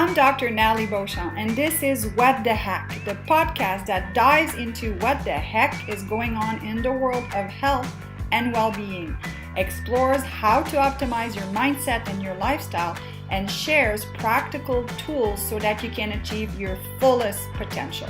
I'm Dr. Nathalie Beauchamp, and this is What the Heck, the podcast that dives into what the heck is going on in the world of health and well-being, explores how to optimize your mindset and your lifestyle, and shares practical tools so that you can achieve your fullest potential.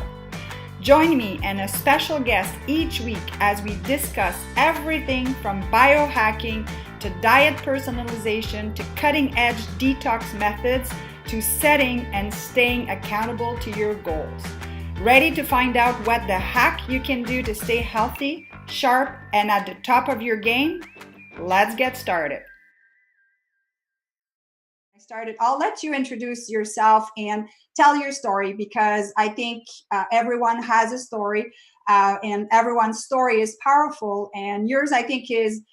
Join me and a special guest each week as we discuss everything from biohacking to diet personalization to cutting-edge detox methods to setting and staying accountable to your goals. Ready to find out what the heck you can do to stay healthy, sharp, and at the top of your game? Let's get started. I'll let you introduce yourself and tell your story because I think everyone has a story and everyone's story is powerful, and yours I think is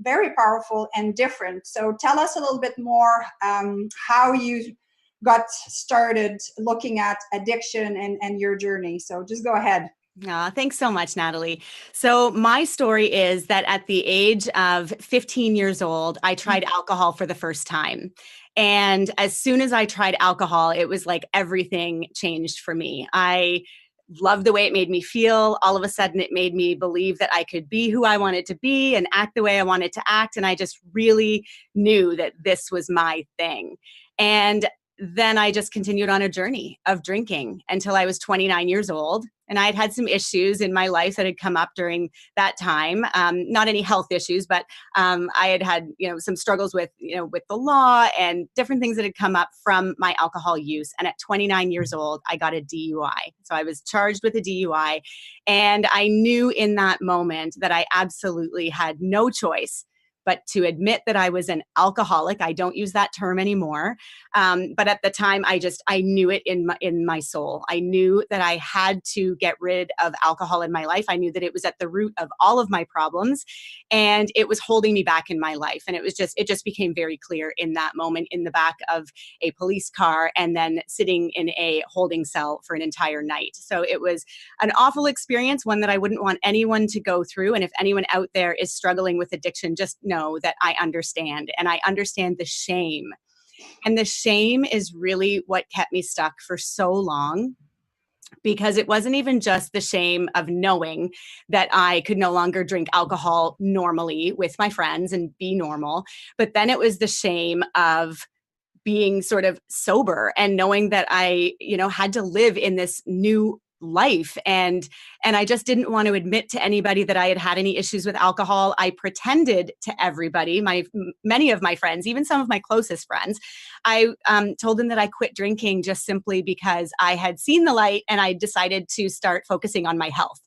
very powerful and different. So tell us a little bit more how you got started looking at addiction and your journey. So just go ahead. Thanks so much, Nathalie. So my story is that at the age of 15 years old, I tried alcohol for the first time. And as soon as I tried alcohol, it was like everything changed for me. I loved the way it made me feel. All of a sudden, it made me believe that I could be who I wanted to be and act the way I wanted to act. And I just really knew that this was my thing. And then I just continued on a journey of drinking until I was 29 years old. And I had had some issues in my life that had come up during that time. Not any health issues, but I had some struggles with the law and different things that had come up from my alcohol use. And at 29 years old, I got a DUI. So I was charged with a DUI. And I knew in that moment that I absolutely had no choice but to admit that I was an alcoholic. I don't use that term anymore. But at the time, I knew it in my soul. I knew that I had to get rid of alcohol in my life. I knew that it was at the root of all of my problems, and it was holding me back in my life. And it just became very clear in that moment in the back of a police car and then sitting in a holding cell for an entire night. So it was an awful experience, one that I wouldn't want anyone to go through. And if anyone out there is struggling with addiction, just know that I understand, and I understand the shame. And the shame is really what kept me stuck for so long, because it wasn't even just the shame of knowing that I could no longer drink alcohol normally with my friends and be normal, but then it was the shame of being sort of sober and knowing that I, had to live in this new life. And I just didn't want to admit to anybody that I had had any issues with alcohol. I pretended to everybody, many of my friends, even some of my closest friends. I told them that I quit drinking just simply because I had seen the light and I decided to start focusing on my health.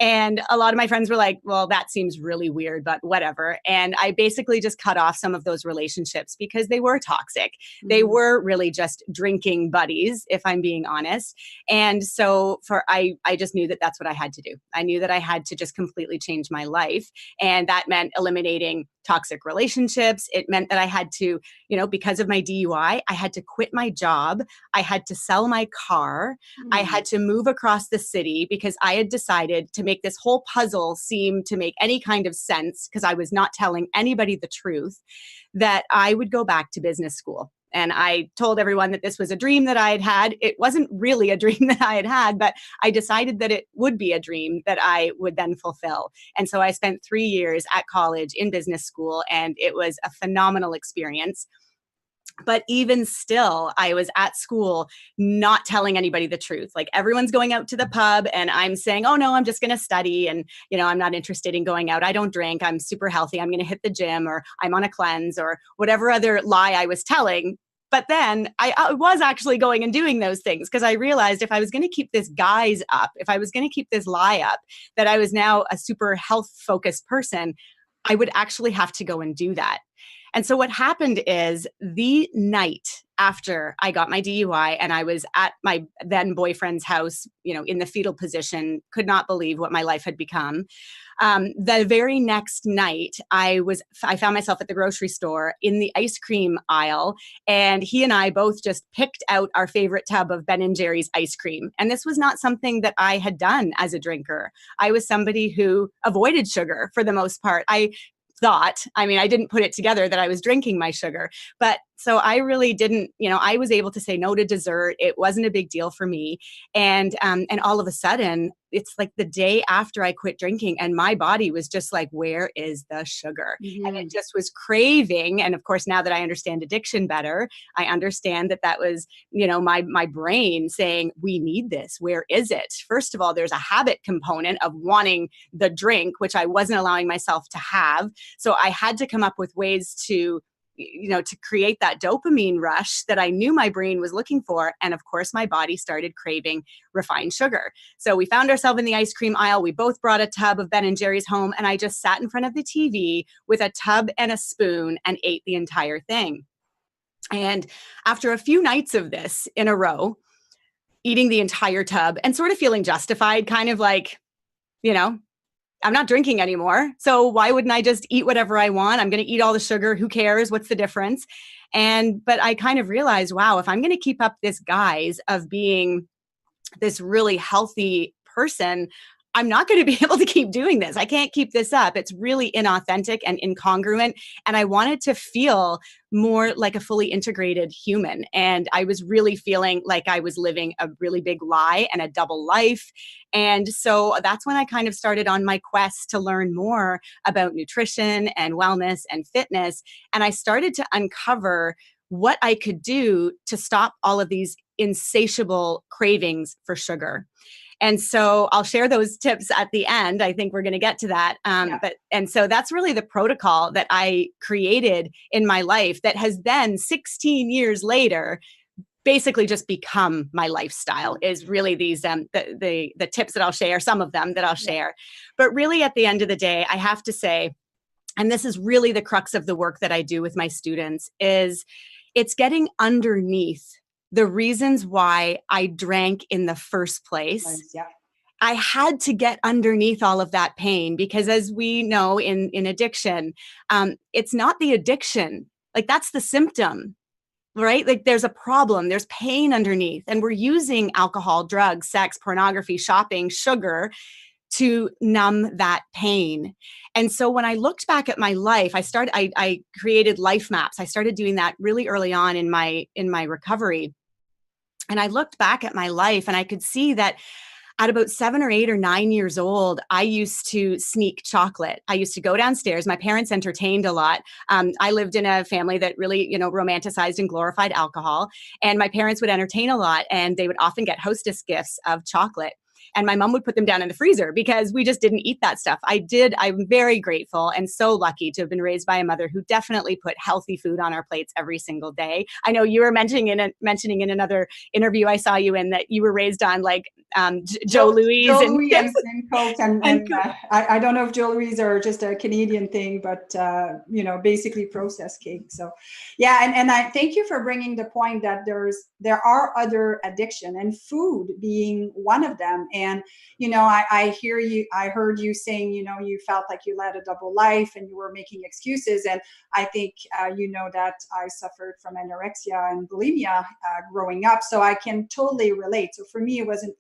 And a lot of my friends were like, well, that seems really weird, but whatever. And I basically just cut off some of those relationships because they were toxic. Mm-hmm. They were really just drinking buddies, if I'm being honest. And so I just knew that that's what I had to do. I knew that I had to just completely change my life. And that meant eliminating toxic relationships. It meant that I had to, because of my DUI, I had to quit my job. I had to sell my car. I had to move across the city because I had decided to make this whole puzzle seem to make any kind of sense, because I was not telling anybody the truth, that I would go back to business school. And I told everyone that this was a dream that I had had. It wasn't really a dream that I had had, but I decided that it would be a dream that I would then fulfill. And so I spent 3 years at college in business school, and it was a phenomenal experience. But even still, I was at school not telling anybody the truth. Like, everyone's going out to the pub and I'm saying, oh no, I'm just going to study. And, I'm not interested in going out. I don't drink. I'm super healthy. I'm going to hit the gym, or I'm on a cleanse, or whatever other lie I was telling. But then I was actually going and doing those things, because I realized if I was going to keep this guise up, if I was going to keep this lie up, that I was now a super health focused person, I would actually have to go and do that. And so what happened is, the night after I got my DUI and I was at my then boyfriend's house, in the fetal position, could not believe what my life had become. The very next night, I found myself at the grocery store in the ice cream aisle, and he and I both just picked out our favorite tub of Ben & Jerry's ice cream. And this was not something that I had done as a drinker. I was somebody who avoided sugar for the most part. I didn't put it together that I was drinking my sugar, but So I really didn't, I was able to say no to dessert. It wasn't a big deal for me. And all of a sudden, it's like the day after I quit drinking, and my body was just like, where is the sugar? And it just was craving. And of course, now that I understand addiction better, I understand that was, my brain saying, we need this. Where is it? First of all, there's a habit component of wanting the drink, which I wasn't allowing myself to have. So I had to come up with ways to create that dopamine rush that I knew my brain was looking for. And of course, my body started craving refined sugar. So we found ourselves in the ice cream aisle. We both brought a tub of Ben and Jerry's home, and I just sat in front of the TV with a tub and a spoon and ate the entire thing. And after a few nights of this in a row, eating the entire tub and sort of feeling justified, kind of like, I'm not drinking anymore. So why wouldn't I just eat whatever I want? I'm going to eat all the sugar. Who cares? What's the difference? But I kind of realized, wow, if I'm going to keep up this guise of being this really healthy person, I'm not going to be able to keep doing this. I can't keep this up. It's really inauthentic and incongruent. And I wanted to feel more like a fully integrated human. And I was really feeling like I was living a really big lie and a double life. And so that's when I kind of started on my quest to learn more about nutrition and wellness and fitness. And I started to uncover what I could do to stop all of these insatiable cravings for sugar. And so I'll share those tips at the end. I think we're going to get to that. And so that's really the protocol that I created in my life that has then 16 years later basically just become my lifestyle, is really these the tips that I'll share, some of them that I'll share. But really at the end of the day, I have to say, and this is really the crux of the work that I do with my students, is it's getting underneath the reasons why I drank in the first place. I had to get underneath all of that pain, because as we know in addiction, it's not the addiction. Like, that's the symptom, right? Like, there's a problem, there's pain underneath, and we're using alcohol, drugs, sex, pornography, shopping, sugar to numb that pain. And so when I looked back at my life, I created life maps. I started doing that really early on in my recovery. And I looked back at my life and I could see that at about 7 or 8 or 9 years old, I used to sneak chocolate. I used to go downstairs. My parents entertained a lot. I lived in a family that really, romanticized and glorified alcohol. And my parents would entertain a lot, and they would often get hostess gifts of chocolate. And my mom would put them down in the freezer because we just didn't eat that stuff. I'm very grateful and so lucky to have been raised by a mother who definitely put healthy food on our plates every single day. I know you were mentioning in another interview I saw you in that you were raised on Joe Louis and Coke. And I don't know if Joe Louis are just a Canadian thing, but basically processed cake. So yeah, and I thank you for bringing the point that there are other addiction, and food being one of them. And I heard you saying you felt like you led a double life and you were making excuses. And I think that I suffered from anorexia and bulimia growing up, so I can totally relate. So for me, it wasn't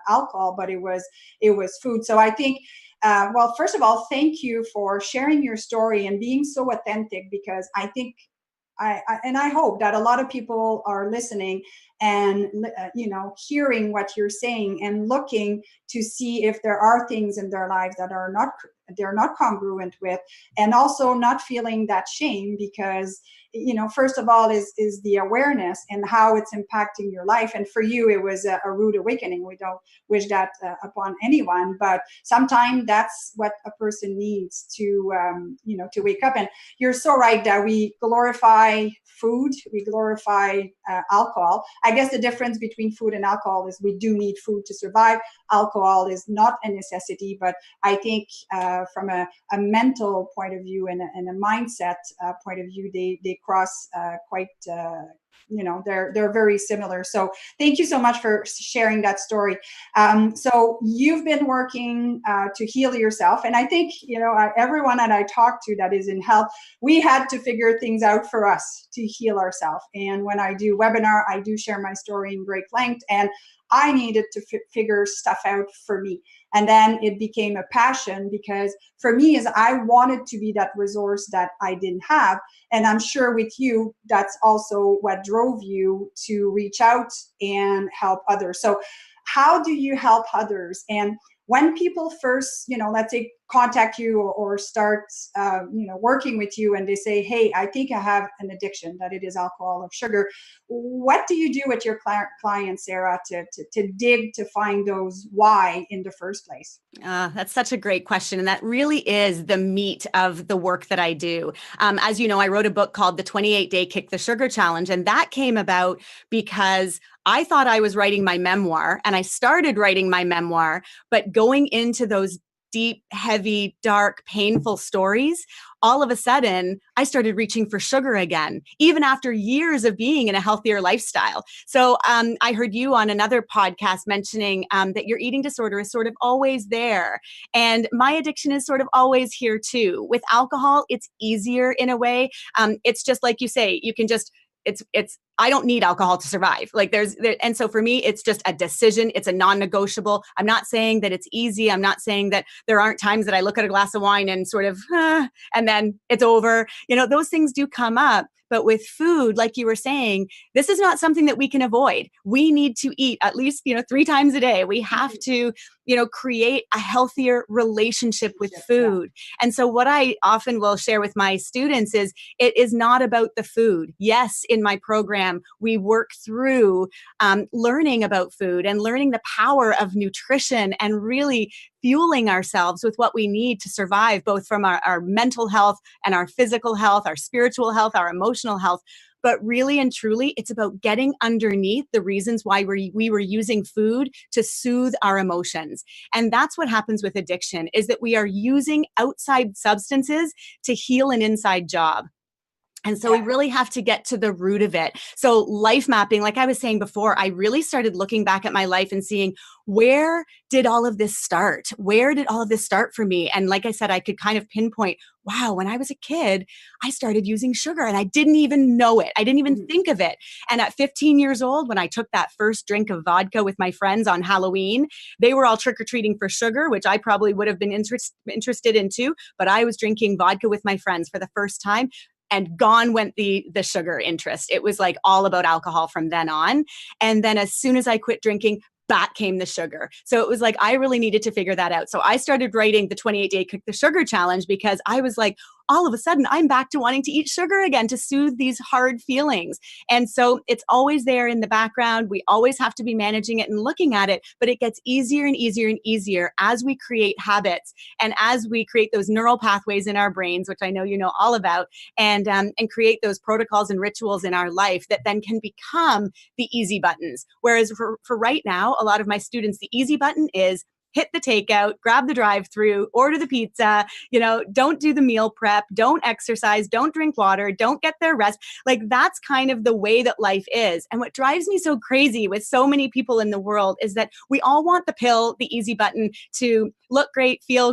alcohol, but it was food. So I think, well, first of all, thank you for sharing your story and being so authentic, because I think I hope that a lot of people are listening and hearing what you're saying and looking to see if there are things in their lives that they're not congruent with, and also not feeling that shame, because first of all is the awareness and how it's impacting your life. And for you, it was a rude awakening. We don't wish that upon anyone, but sometimes that's what a person needs to wake up. And you're so right that we glorify food, we glorify alcohol. I guess the difference between food and alcohol is we do need food to survive. Alcohol is not a necessity, but I think from a mental point of view and a mindset point of view, they cross quite, they're very similar. So thank you so much for sharing that story. So you've been working to heal yourself. And I think, everyone that I talk to that is in health, we had to figure things out for us to heal ourselves. And when I do webinar, I do share my story in great length. And I needed to figure stuff out for me. And then it became a passion, because for me, is I wanted to be that resource that I didn't have. And I'm sure with you, that's also what drove you to reach out and help others. So how do you help others? And when people first, let's say contact you or start, working with you, and they say, hey, I think I have an addiction, that it is alcohol or sugar. What do you do with your clients, Sarah, to dig to find those why in the first place? That's such a great question. And that really is the meat of the work that I do. As you know, I wrote a book called The 28-Day Kick the Sugar Challenge. And that came about because I thought I was writing my memoir, and I started writing my memoir, but going into those deep, heavy, dark, painful stories, all of a sudden, I started reaching for sugar again, even after years of being in a healthier lifestyle. So I heard you on another podcast mentioning that your eating disorder is sort of always there. And my addiction is sort of always here too. With alcohol, it's easier in a way. It's just like you say, you can just, I don't need alcohol to survive. And so for me, it's just a decision. It's a non-negotiable. I'm not saying that it's easy. I'm not saying that there aren't times that I look at a glass of wine and sort of, and then it's over. Those things do come up. But with food, like you were saying, this is not something that we can avoid. We need to eat at least, 3 times a day. We have to, create a healthier relationship with food. Yeah. And so what I often will share with my students is it is not about the food. Yes, in my program, we work through learning about food and learning the power of nutrition and really fueling ourselves with what we need to survive, both from our mental health and our physical health, our spiritual health, our emotional health. But really and truly, it's about getting underneath the reasons why we were using food to soothe our emotions. And that's what happens with addiction, is that we are using outside substances to heal an inside job. And so we really have to get to the root of it. So life mapping, like I was saying before, I really started looking back at my life and seeing, where did all of this start? Where did all of this start for me? And like I said, I could kind of pinpoint, wow, when I was a kid, I started using sugar and I didn't even know it. I didn't even think of it. And at 15 years old, when I took that first drink of vodka with my friends on Halloween, they were all trick-or-treating for sugar, which I probably would have been interested in too. But I was drinking vodka with my friends for the first time. And gone went the sugar interest. It was like all about alcohol from then on. And then as soon as I quit drinking, back came the sugar. So it was like, I really needed to figure that out. So I started writing the 28-Day Kick the Sugar Challenge, because I was like, all of a sudden, I'm back to wanting to eat sugar again to soothe these hard feelings. And so it's always there in the background. We always have to be managing it and looking at it, but it gets easier and easier and easier as we create habits and as we create those neural pathways in our brains, which I know you know all about, and create those protocols and rituals in our life that then can become the easy buttons. Whereas for right now, a lot of my students, the easy button is hit the takeout, grab the drive-through, order the pizza, don't do the meal prep, don't exercise, don't drink water, don't get their rest. Like, that's kind of the way that life is. And what drives me so crazy with so many people in the world is that we all want the pill, the easy button, to look great, feel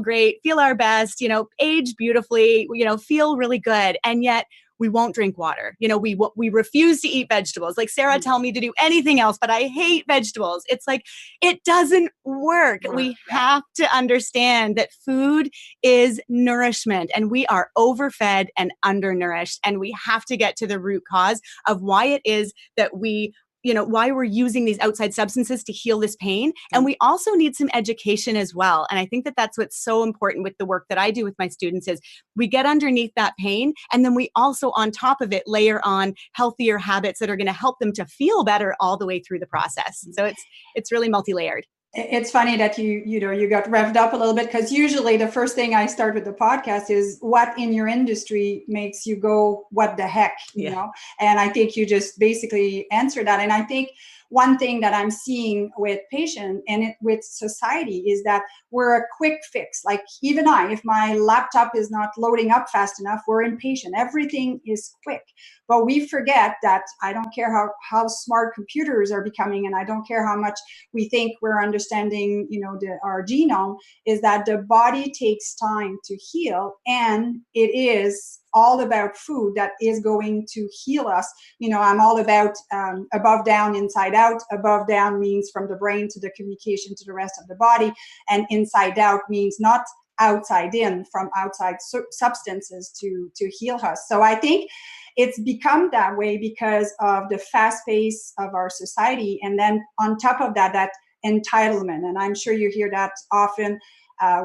our best, age beautifully, feel really good. And yet we won't drink water. We refuse to eat vegetables. Like, Sarah tell me to do anything else, but I hate vegetables. It's like, it doesn't work. We have to understand that food is nourishment, and we are overfed and undernourished. And we have to get to the root cause of why it is that why we're using these outside substances to heal this pain. And we also need some education as well. And I think that that's what's so important with the work that I do with my students is we get underneath that pain. And then we also, on top of it, layer on healthier habits that are going to help them to feel better all the way through the process. So it's really multi-layered. It's funny that you got revved up a little bit, because usually the first thing I start with the podcast is what in your industry makes you go, what the heck, you know? And I think you just basically answered that. And I think one thing that I'm seeing with patients and with society is that we're a quick fix. Like, even if my laptop is not loading up fast enough, we're impatient. Everything is quick. But we forget that I don't care how smart computers are becoming, and I don't care how much we think we're understanding, our genome, is that the body takes time to heal, and it is all about food that is going to heal us. I'm all about above, down, inside out. Above down means from the brain to the communication to the rest of the body. And inside out means not outside in, from outside substances to heal us. So I think it's become that way because of the fast pace of our society. And then on top of that, that entitlement. And I'm sure you hear that often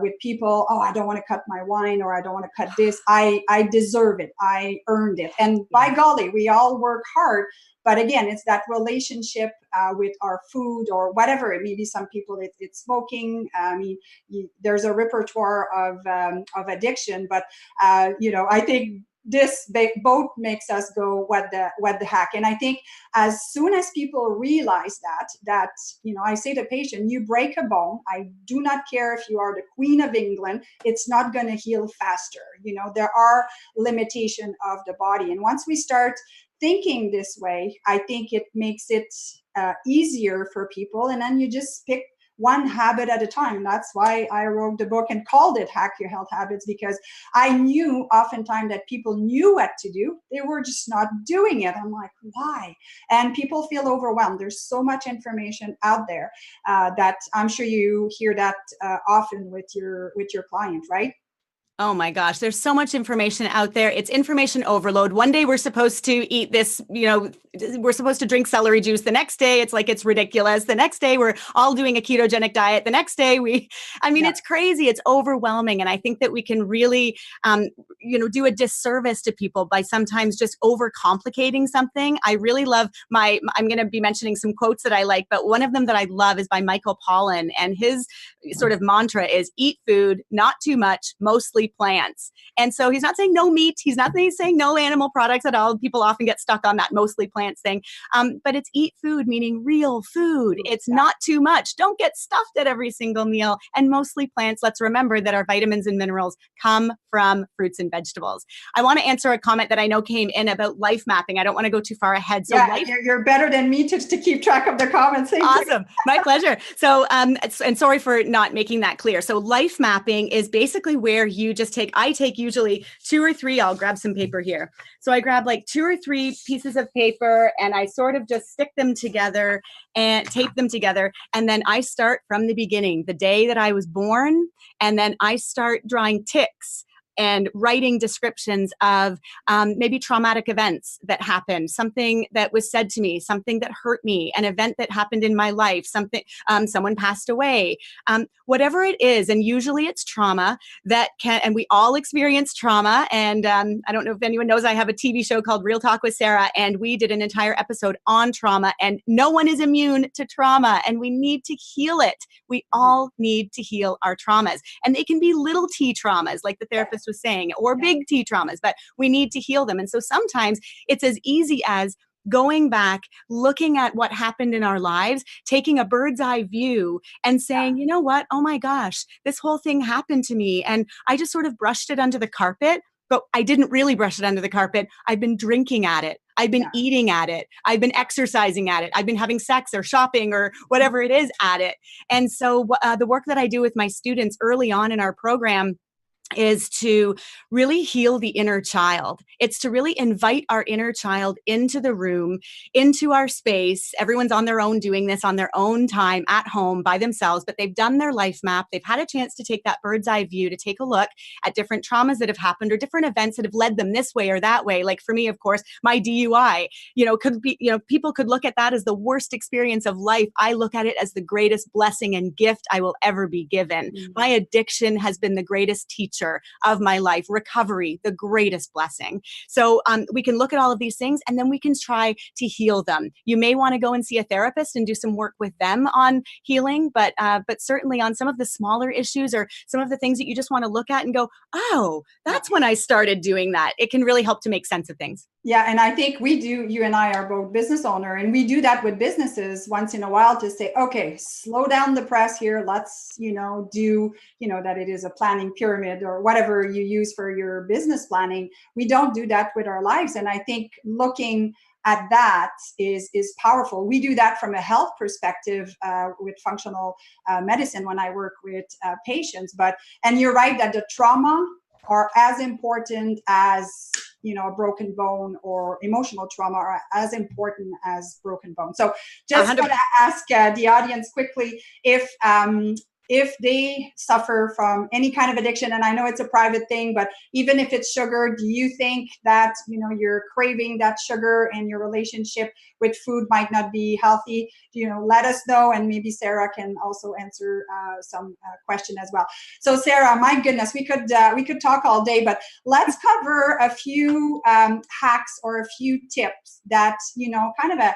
with people. Oh, I don't want to cut my wine, or I don't want to cut this. I deserve it. I earned it. And by golly, we all work hard. But again, it's that relationship with our food or whatever. It may be some people, it's smoking. I mean, there's a repertoire of addiction. But, I think this both makes us go, what the heck? And I think as soon as people realize that, I say to patient, you break a bone, I do not care if you are the Queen of England, it's not going to heal faster. There are limitations of the body. And once we start thinking this way, I think it makes it easier for people. And then you just pick one habit at a time. That's why I wrote the book and called it Hack Your Health Habits, because I knew oftentimes that people knew what to do. They were just not doing it. I'm like, why? And people feel overwhelmed. There's so much information out there that I'm sure you hear that often with your client, right? Oh my gosh, there's so much information out there. It's information overload. One day we're supposed to eat this, we're supposed to drink celery juice. The next day it's like it's ridiculous. The next day we're all doing a ketogenic diet. The next day it's crazy. It's overwhelming. And I think that we can really, do a disservice to people by sometimes just overcomplicating something. I really love I'm going to be mentioning some quotes that I like, but one of them that I love is by Michael Pollan. And his sort of mantra is eat food, not too much, mostly plants. And so he's not saying no meat. He's not saying no animal products at all. People often get stuck on that mostly plants thing. But it's eat food, meaning real food. It's not too much. Don't get stuffed at every single meal. And mostly plants. Let's remember that our vitamins and minerals come from fruits and vegetables. I want to answer a comment that I know came in about life mapping. I don't want to go too far ahead. So you're better than me to keep track of the comments. Awesome. My pleasure. So, and sorry for not making that clear. So life mapping is basically where you just I take usually 2 or 3, I'll grab some paper here. So I grab like 2 or 3 pieces of paper and I sort of just stick them together and tape them together. And then I start from the beginning, the day that I was born. And then I start drawing ticks and writing descriptions of maybe traumatic events that happened, something that was said to me, something that hurt me, an event that happened in my life, someone passed away, whatever it is. And usually it's trauma and we all experience trauma. And I don't know if anyone knows, I have a TV show called REALTalk with Sarah, and we did an entire episode on trauma, and no one is immune to trauma, and we need to heal it. We all need to heal our traumas, and they can be little t traumas, like the therapist was saying, or big T traumas, but we need to heal them. And so sometimes it's as easy as going back, looking at what happened in our lives, taking a bird's eye view and saying, you know what? Oh my gosh, this whole thing happened to me. And I just sort of brushed it under the carpet, but I didn't really brush it under the carpet. I've been drinking at it. I've been eating at it. I've been exercising at it. I've been having sex or shopping or whatever it is at it. And so the work that I do with my students early on in our program is to really heal the inner child. It's to really invite our inner child into the room, into our space. Everyone's on their own doing this on their own time at home by themselves, but they've done their life map. They've had a chance to take that bird's eye view, to take a look at different traumas that have happened or different events that have led them this way or that way. Like for me, of course, my DUI, could be, people could look at that as the worst experience of life. I look at it as the greatest blessing and gift I will ever be given. Mm-hmm. My addiction has been the greatest teacher of my life. Recovery, the greatest blessing. So we can look at all of these things and then we can try to heal them. You may want to go and see a therapist and do some work with them on healing, but certainly on some of the smaller issues or some of the things that you just want to look at and go, oh, that's when I started doing that. It can really help to make sense of things. Yeah. And I think you and I are both business owner, and we do that with businesses once in a while to say, okay, slow down the press here. Let's, do, that it is a planning pyramid or whatever you use for your business planning. We don't do that with our lives. And I think looking at that is powerful. We do that from a health perspective with functional medicine when I work with patients. And you're right that the trauma are as important as, a broken bone, or emotional trauma are as important as broken bone. So just 100%. going to ask the audience quickly if they suffer from any kind of addiction, and I know it's a private thing, but even if it's sugar, do you think that, you're craving that sugar and your relationship with food might not be healthy? Let us know, and maybe Sarah can also answer some question as well. So Sarah, my goodness, we could talk all day, but let's cover a few hacks or a few tips that, kind of a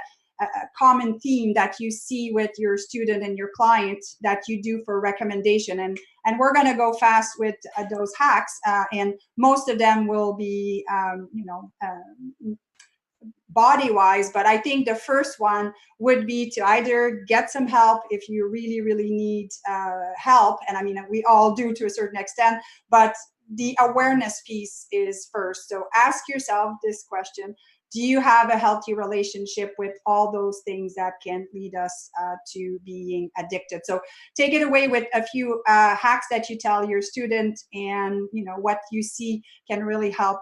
common theme that you see with your student and your client that you do for recommendation. And we're going to go fast with those hacks. And most of them will be, body-wise, but I think the first one would be to either get some help if you really, really need help. And I mean, we all do to a certain extent, but the awareness piece is first. So ask yourself this question: do you have a healthy relationship with all those things that can lead us to being addicted? So take it away with a few hacks that you tell your student, and what you see can really help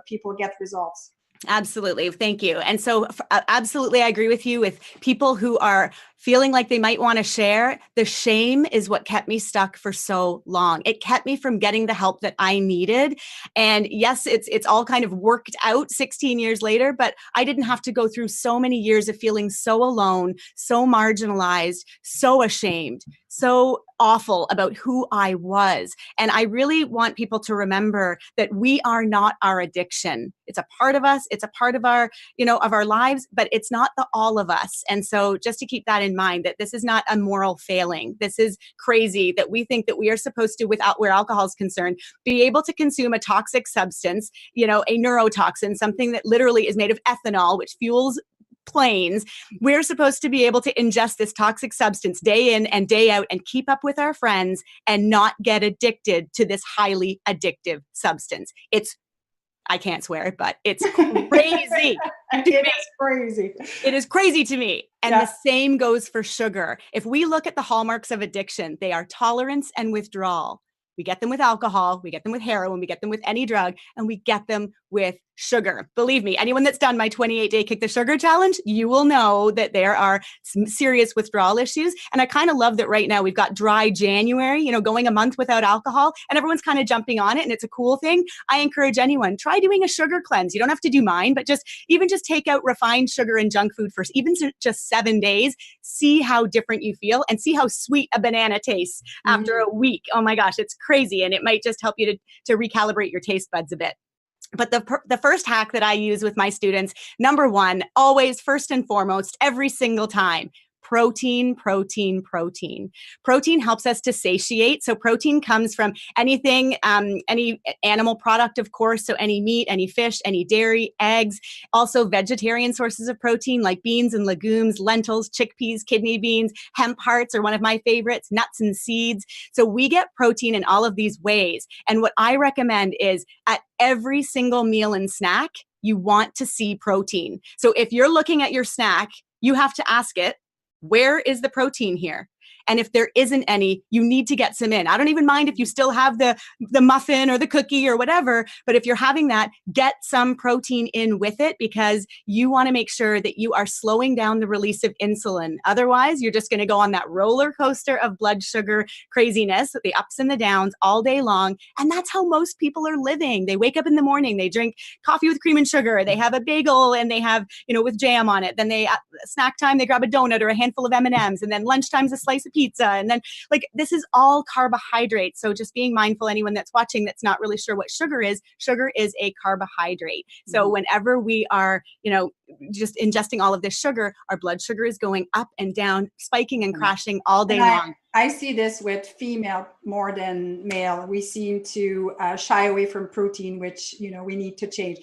people get results. Absolutely. Thank you. And so absolutely, I agree with you. With people who are feeling like they might want to share, the shame is what kept me stuck for so long. It kept me from getting the help that I needed. And yes, it's all kind of worked out 16 years later, but I didn't have to go through so many years of feeling so alone, so marginalized, so ashamed, so awful about who I was. And I really want people to remember that we are not our addiction. It's a part of us. It's a part of our, of our lives, but it's not the all of us. And so just to keep that in mind, that this is not a moral failing. This is crazy that we think that we are supposed to, without where alcohol is concerned, be able to consume a toxic substance, a neurotoxin, something that literally is made of ethanol, which fuels planes. We're supposed to be able to ingest this toxic substance day in and day out and keep up with our friends and not get addicted to this highly addictive substance. I can't swear, but it's crazy. It is crazy. It is crazy to me. And the same goes for sugar. If we look at the hallmarks of addiction, they are tolerance and withdrawal. We get them with alcohol, we get them with heroin, we get them with any drug, and we get them with sugar. Believe me, anyone that's done my 28-day Kick the Sugar challenge, you will know that there are some serious withdrawal issues. And I kind of love that right now we've got dry January, going a month without alcohol, and everyone's kind of jumping on it, and it's a cool thing. I encourage anyone, try doing a sugar cleanse. You don't have to do mine, but just take out refined sugar and junk food for even just 7 days. See how different you feel, and see how sweet a banana tastes after a week. Oh my gosh, it's crazy. And it might just help you to recalibrate your taste buds a bit. But the first hack that I use with my students, number one, always first and foremost, every single time, protein, protein, protein. Protein helps us to satiate. So protein comes from anything, any animal product, of course. So any meat, any fish, any dairy, eggs, also vegetarian sources of protein like beans and legumes, lentils, chickpeas, kidney beans, hemp hearts are one of my favorites, nuts and seeds. So we get protein in all of these ways. And what I recommend is at every single meal and snack, you want to see protein. So if you're looking at your snack, you have to ask it, where is the protein here? And if there isn't any, you need to get some in. I don't even mind if you still have the muffin or the cookie or whatever, but if you're having that, get some protein in with it, because you want to make sure that you are slowing down the release of insulin. Otherwise, you're just going to go on that roller coaster of blood sugar craziness, the ups and the downs all day long. And that's how most people are living. They wake up in the morning, they drink coffee with cream and sugar, they have a bagel and they have, with jam on it. Then they, at snack time, they grab a donut or a handful of M&Ms, and then lunchtime's a slice of pizza. And then this is all carbohydrate. So just being mindful, anyone that's watching that's not really sure what sugar is a carbohydrate. So whenever we are, just ingesting all of this sugar, our blood sugar is going up and down, spiking and crashing all day long. I see this with female more than male. We seem to shy away from protein, which, we need to change.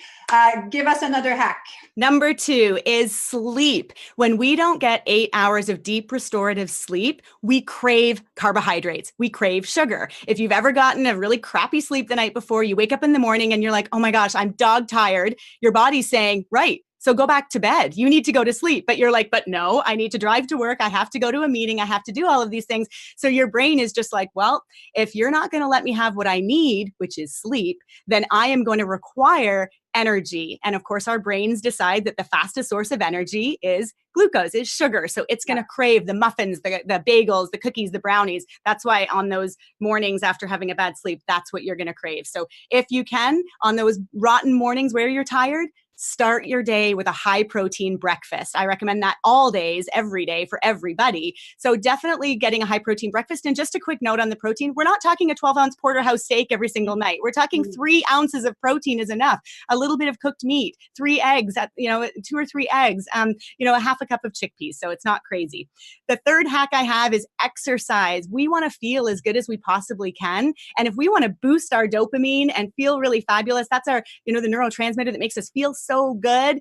Give us another hack. Number 2 is sleep. When we don't get 8 hours of deep restorative sleep, we crave carbohydrates. We crave sugar. If you've ever gotten a really crappy sleep the night before, you wake up in the morning and you're like, oh my gosh, I'm dog tired. Your body's saying, right, So go back to bed. You need to go to sleep. But you're like, but no, I need to drive to work. I have to go to a meeting. I have to do all of these things. So your brain is just like, well, if you're not going to let me have what I need, which is sleep, then I am going to require energy. And of course, our brains decide that the fastest source of energy is glucose, is sugar. So it's going to crave the muffins, the bagels, the cookies, the brownies. That's why on those mornings after having a bad sleep, that's what you're going to crave. So if you can, on those rotten mornings where you're tired, start your day with a high protein breakfast. I recommend that all days, every day for everybody. So definitely getting a high protein breakfast. And just a quick note on the protein, we're not talking a 12-ounce porterhouse steak every single night. We're talking 3 ounces of protein is enough. A little bit of cooked meat, 3 eggs, 2 or 3 eggs, a half a cup of chickpeas. So it's not crazy. The third hack I have is exercise. We want to feel as good as we possibly can. And if we want to boost our dopamine and feel really fabulous, that's our, the neurotransmitter that makes us feel so good,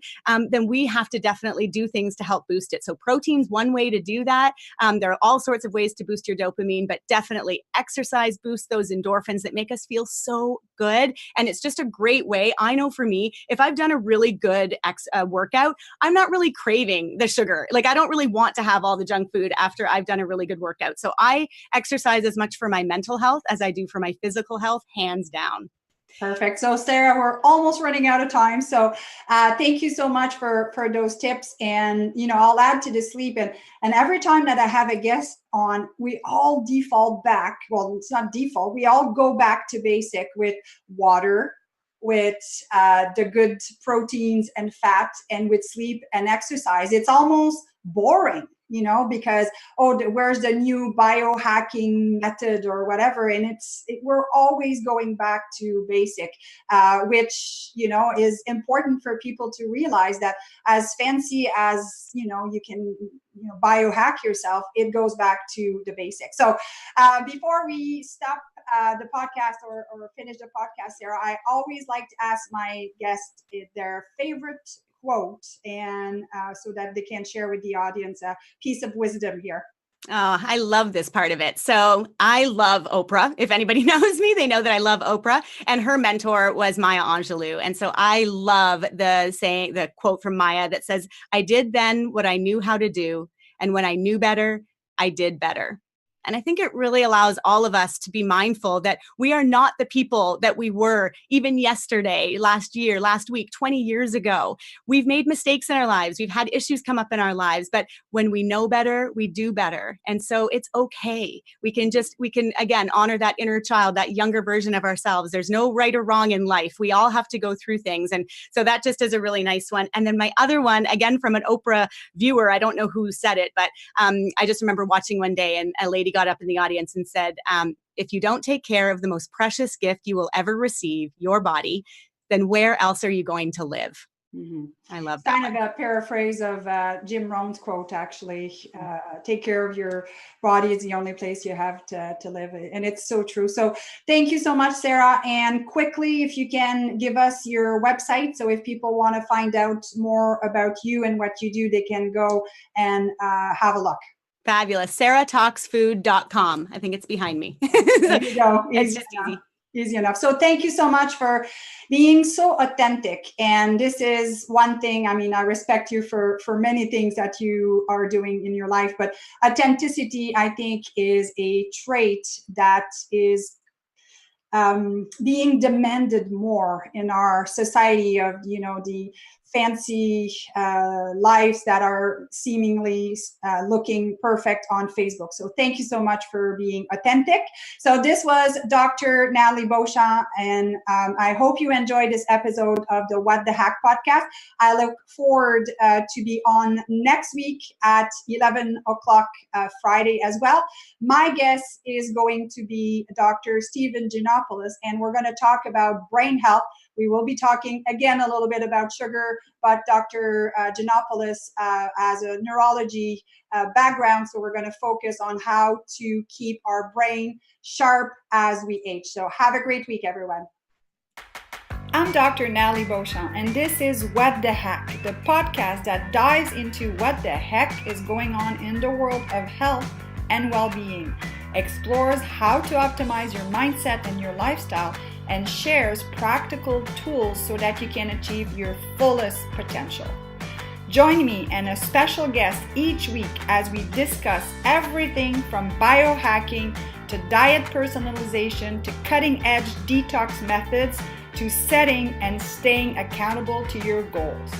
then we have to definitely do things to help boost it. So protein's one way to do that. There are all sorts of ways to boost your dopamine, but definitely exercise boosts those endorphins that make us feel so good. And it's just a great way. I know for me, if I've done a really good workout, I'm not really craving the sugar. Like I don't really want to have all the junk food after I've done a really good workout. So I exercise as much for my mental health as I do for my physical health, hands down. Perfect. So Sarah, we're almost running out of time. So thank you so much for those tips. And, I'll add to the sleep. And every time that I have a guest on, we all default back. Well, it's not default. We all go back to basic with water, with the good proteins and fats, and with sleep and exercise. It's almost boring, because, where's the new biohacking method or whatever? And we're always going back to basic, which, is important for people to realize that as fancy as, you can, biohack yourself, it goes back to the basics. So before we stop the podcast or finish the podcast, Sarah, I always like to ask my guests their favorite quote, and so that they can share with the audience a piece of wisdom here. Oh, I love this part of it. So I love Oprah. If anybody knows me, they know that I love Oprah, and her mentor was Maya Angelou. And so I love the quote from Maya that says, "I did then what I knew how to do. And when I knew better, I did better." And I think it really allows all of us to be mindful that we are not the people that we were even yesterday, last year, last week, 20 years ago. We've made mistakes in our lives. We've had issues come up in our lives, but when we know better, we do better. And so it's okay. We can again, honor that inner child, that younger version of ourselves. There's no right or wrong in life. We all have to go through things. And so that just is a really nice one. And then my other one, again, from an Oprah viewer, I don't know who said it, but I just remember watching one day and a lady got up in the audience and said, if you don't take care of the most precious gift you will ever receive, your body, then where else are you going to live? Mm-hmm. I love that. Kind of a paraphrase of Jim Rohn's quote, actually. Take care of your body. It's the only place you have to live. And it's so true. So thank you so much, Sarah. And quickly, if you can give us your website. So if people want to find out more about you and what you do, they can go and have a look. Fabulous. SarahTalksFood.com. I think it's behind me. There you go. It's just easy. Easy enough. So thank you so much for being so authentic. And this is one thing, I respect you for many things that you are doing in your life, but authenticity, I think, is a trait that is being demanded more in our society of, the fancy lives that are seemingly looking perfect on Facebook. So thank you so much for being authentic. So this was Dr. Nathalie Beauchamp, and I hope you enjoyed this episode of the What the Hack podcast. I look forward to be on next week at 11 o'clock Friday as well. My guest is going to be Dr. Stephen Giannopoulos, and we're going to talk about brain health. We will be talking again a little bit about sugar, but Dr. Giannopoulos has a neurology background, so we're going to focus on how to keep our brain sharp as we age. So have a great week, everyone. I'm Dr. Nathalie Beauchamp, and this is What the Hack, the podcast that dives into what the heck is going on in the world of health and well-being, explores how to optimize your mindset and your lifestyle, and shares practical tools so that you can achieve your fullest potential. Join me and a special guest each week as we discuss everything from biohacking to diet personalization to cutting-edge detox methods to setting and staying accountable to your goals.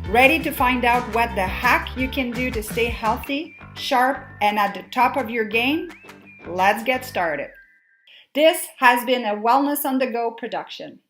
Ready to find out what the heck you can do to stay healthy, sharp, and at the top of your game? Let's get started. This has been a Wellness on the Go production.